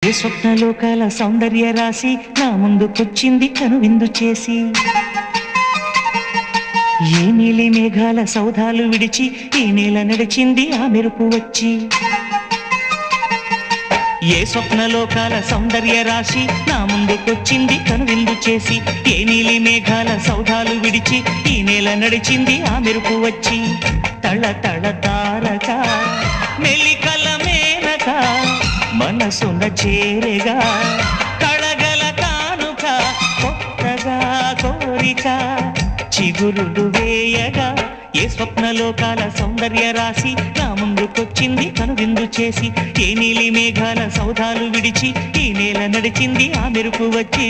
ఏ స్వప్నలోకాల సౌందర్య రాశి నా ముందుకొచ్చింది కనువిందు చేసి, ఏ నీలి మేఘాల సౌధాలు విడిచి ఈ నేల నడిచింది ఆ మెరుపు వచ్చి. ఏ స్వప్నలోకాల సౌందర్య రాశి నా ముందుకొచ్చింది కనువిందు చేసి, ఏ నీలి మేఘాల సౌధాలు విడిచి ఈ నేల నడిచింది ఆ మెరుపు వచ్చి. తళ తళ తారక మెలికల మేనక మనసున చేరేగా కళగల కానుక కొత్తగా కోరిక చిగురుడు వేయగా. ఏ స్వప్నలోకాల సౌందర్య రాశి నా ముందుకొచ్చింది కనువిందు చేసి, ఏ నీలి మేఘాల సౌధాలు విడిచి ఈ నేల నడిచింది ఆ మెరుపు వచ్చి.